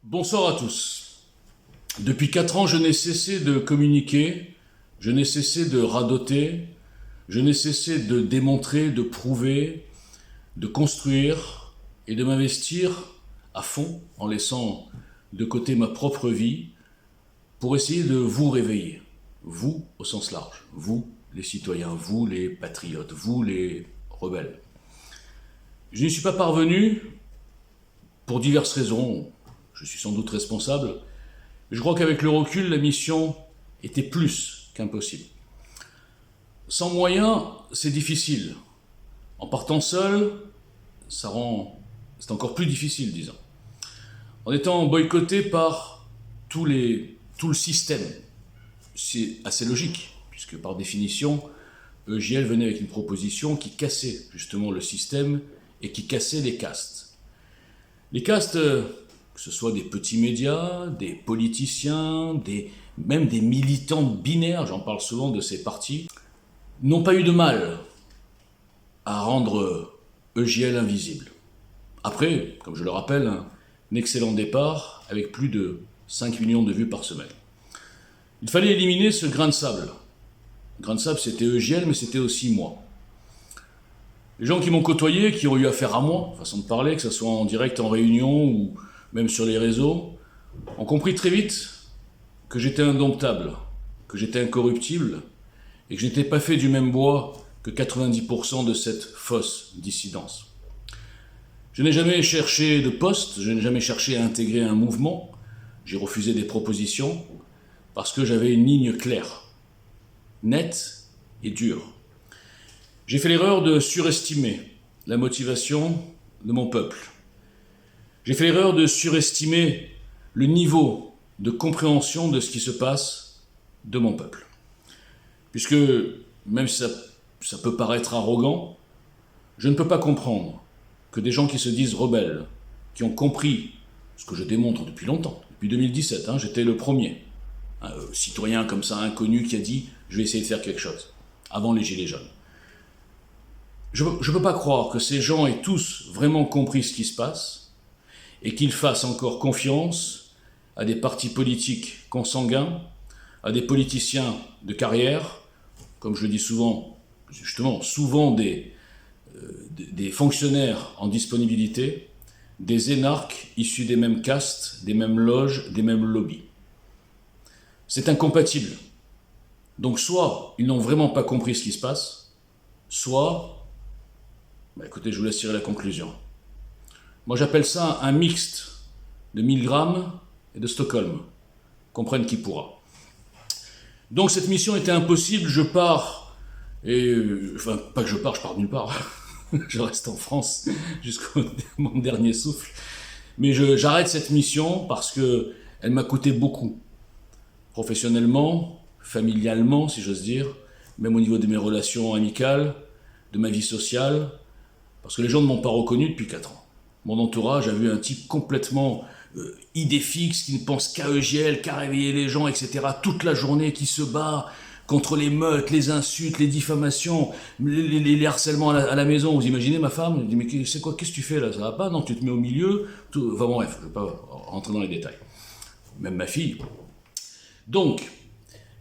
Bonsoir à tous. Depuis 4 ans, je n'ai cessé de communiquer, je n'ai cessé de radoter, je n'ai cessé de démontrer, de prouver, de construire et de m'investir à fond en laissant de côté ma propre vie pour essayer de vous réveiller, vous au sens large, vous les citoyens, vous les patriotes, vous les rebelles. Je n'y suis pas parvenu pour diverses raisons. Je suis sans doute responsable. Je crois qu'avec le recul, la mission était plus qu'impossible. Sans moyens, c'est difficile. En partant seul, c'est encore plus difficile, disons. En étant boycotté par tout le système, c'est assez logique, puisque par définition, EJL venait avec une proposition qui cassait justement le système et qui cassait les castes. Les castes, que ce soit des petits médias, des politiciens, même des militants binaires, j'en parle souvent de ces partis, n'ont pas eu de mal à rendre EJL invisible. Après, comme je le rappelle, un excellent départ avec plus de 5 millions de vues par semaine. Il fallait éliminer ce grain de sable. Le grain de sable, c'était EJL, mais c'était aussi moi. Les gens qui m'ont côtoyé, qui ont eu affaire à moi, façon de parler, que ce soit en direct, en réunion ou même sur les réseaux, ont compris très vite que j'étais indomptable, que j'étais incorruptible et que je n'étais pas fait du même bois que 90% de cette fausse dissidence. Je n'ai jamais cherché de poste, je n'ai jamais cherché à intégrer un mouvement, j'ai refusé des propositions parce que j'avais une ligne claire, nette et dure. J'ai fait l'erreur de surestimer la motivation de mon peuple. J'ai fait l'erreur de surestimer le niveau de compréhension de ce qui se passe de mon peuple. Puisque, même si ça peut paraître arrogant, je ne peux pas comprendre que des gens qui se disent rebelles, qui ont compris ce que je démontre depuis longtemps, depuis 2017, j'étais le premier, un citoyen comme ça, inconnu, qui a dit « je vais essayer de faire quelque chose », avant les Gilets jaunes. Je ne peux pas croire que ces gens aient tous vraiment compris ce qui se passe et qu'ils fassent encore confiance à des partis politiques consanguins, à des politiciens de carrière, comme je le dis souvent, justement, souvent des fonctionnaires en disponibilité, des énarques issus des mêmes castes, des mêmes loges, des mêmes lobbies. C'est incompatible. Donc soit ils n'ont vraiment pas compris ce qui se passe, soit... écoutez, je vous laisse tirer la conclusion. Moi, j'appelle ça un mixte de Milgram et de Stockholm. Comprenne qui pourra. Donc, cette mission était impossible. Je pars, pas que je pars nulle part. Je reste en France jusqu'au mon dernier souffle. Mais j'arrête cette mission parce qu'elle m'a coûté beaucoup. Professionnellement, familialement, si j'ose dire, même au niveau de mes relations amicales, de ma vie sociale, parce que les gens ne m'ont pas reconnu depuis 4 ans. Mon entourage a vu un type complètement idée fixe, qui ne pense qu'à EJL, qu'à réveiller les gens, etc. toute la journée, qui se bat contre les meutes, les insultes, les diffamations, les harcèlements à la maison. Vous imaginez ma femme? Elle dit « mais c'est quoi, qu'est-ce que tu fais là? Ça va pas? Non, tu te mets au milieu ?» Enfin bon, bref, je ne vais pas rentrer dans les détails. Même ma fille. Donc,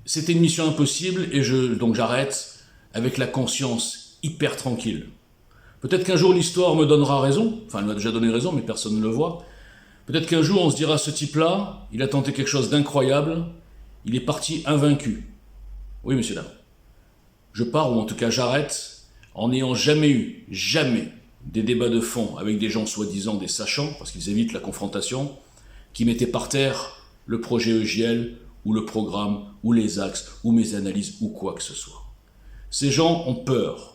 c'était une mission impossible et donc j'arrête avec la conscience hyper tranquille. Peut-être qu'un jour l'histoire me donnera raison, enfin elle m'a déjà donné raison mais personne ne le voit. Peut-être qu'un jour on se dira ce type-là, il a tenté quelque chose d'incroyable, il est parti invaincu. Oui monsieur dame, je pars ou en tout cas j'arrête en n'ayant jamais des débats de fond avec des gens soi-disant des sachants, parce qu'ils évitent la confrontation, qui mettaient par terre le projet EJL ou le programme ou les axes ou mes analyses ou quoi que ce soit. Ces gens ont peur.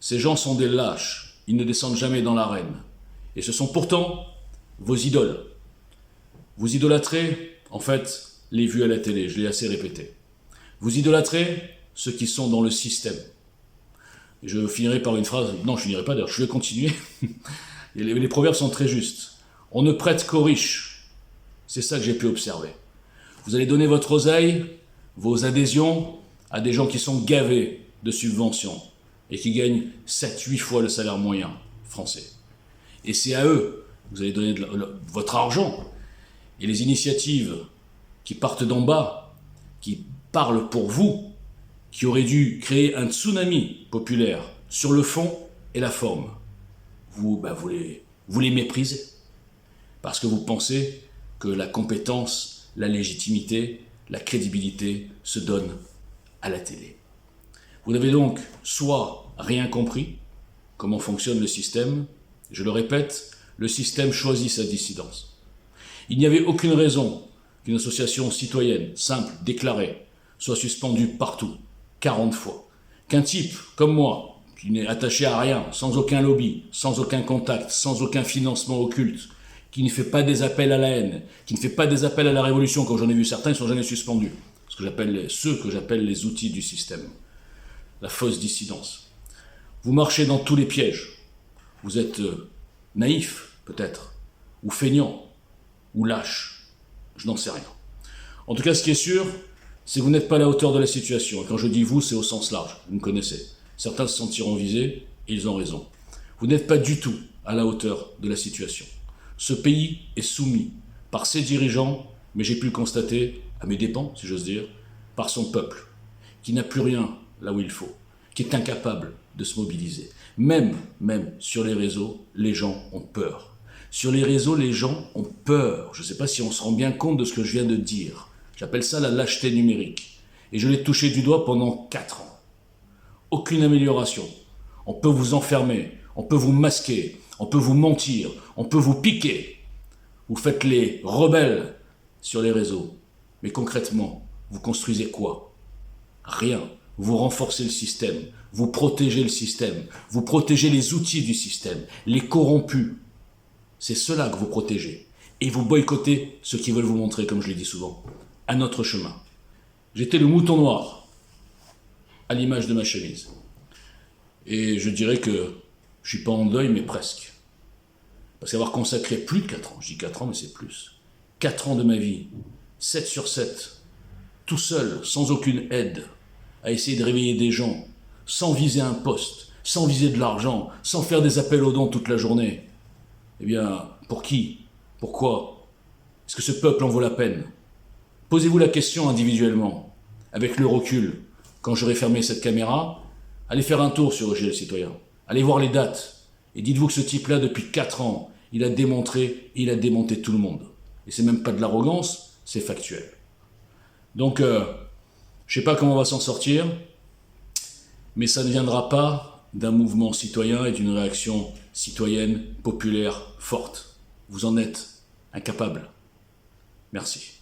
Ces gens sont des lâches, ils ne descendent jamais dans l'arène. Et ce sont pourtant vos idoles. Vous idolâtrez, en fait, les vues à la télé, je l'ai assez répété. Vous idolâtrez ceux qui sont dans le système. Et je finirai par une phrase, non je finirai pas d'ailleurs, je vais continuer. Les proverbes sont très justes. On ne prête qu'aux riches. C'est ça que j'ai pu observer. Vous allez donner votre oseille, vos adhésions, à des gens qui sont gavés de subventions et qui gagnent 7-8 fois le salaire moyen français. Et c'est à eux que vous allez donner votre argent. et les initiatives qui partent d'en bas, qui parlent pour vous, qui auraient dû créer un tsunami populaire sur le fond et la forme, vous les méprisez. Parce que vous pensez que la compétence, la légitimité, la crédibilité se donnent à la télé. Vous n'avez donc soit rien compris comment fonctionne le système, je le répète, le système choisit sa dissidence. Il n'y avait aucune raison qu'une association citoyenne, simple, déclarée, soit suspendue partout, 40 fois. Qu'un type comme moi, qui n'est attaché à rien, sans aucun lobby, sans aucun contact, sans aucun financement occulte, qui ne fait pas des appels à la haine, qui ne fait pas des appels à la révolution, comme j'en ai vu certains, ils ne sont jamais suspendus. Ceux que j'appelle les outils du système. La fausse dissidence. Vous marchez dans tous les pièges. Vous êtes naïf, peut-être, ou feignant, ou lâche. Je n'en sais rien. En tout cas, ce qui est sûr, c'est que vous n'êtes pas à la hauteur de la situation. Et quand je dis vous, c'est au sens large. Vous me connaissez. Certains se sentiront visés, et ils ont raison. Vous n'êtes pas du tout à la hauteur de la situation. Ce pays est soumis par ses dirigeants, mais j'ai pu le constater, à mes dépens, si j'ose dire, par son peuple, qui n'a plus rien là où il faut, qui est incapable de se mobiliser. Même sur les réseaux, les gens ont peur. Sur les réseaux, les gens ont peur. Je ne sais pas si on se rend bien compte de ce que je viens de dire. J'appelle ça la lâcheté numérique. Et je l'ai touché du doigt pendant 4 ans. Aucune amélioration. On peut vous enfermer, on peut vous masquer, on peut vous mentir, on peut vous piquer. Vous faites les rebelles sur les réseaux. Mais concrètement, vous construisez quoi? Rien. Vous renforcez le système, vous protégez le système, vous protégez les outils du système, les corrompus. C'est cela que vous protégez. Et vous boycottez ceux qui veulent vous montrer, comme je l'ai dit souvent, à notre chemin. J'étais le mouton noir, à l'image de ma chemise. Et je dirais que je ne suis pas en deuil, mais presque. Parce qu'avoir consacré plus de 4 ans, je dis 4 ans, mais c'est plus, 4 ans de ma vie, 7 sur 7, tout seul, sans aucune aide, à essayer de réveiller des gens, sans viser un poste, sans viser de l'argent, sans faire des appels aux dons toute la journée. Eh bien, pour qui? Pourquoi? Est-ce que ce peuple en vaut la peine? Posez-vous la question individuellement, avec le recul. Quand j'aurai fermé cette caméra, allez faire un tour sur EGL Citoyen. Allez voir les dates. Et dites-vous que ce type-là, depuis 4 ans, il a démontré et il a démonté tout le monde. Et c'est même pas de l'arrogance, c'est factuel. Donc, je ne sais pas comment on va s'en sortir, mais ça ne viendra pas d'un mouvement citoyen et d'une réaction citoyenne, populaire, forte. Vous en êtes incapable. Merci.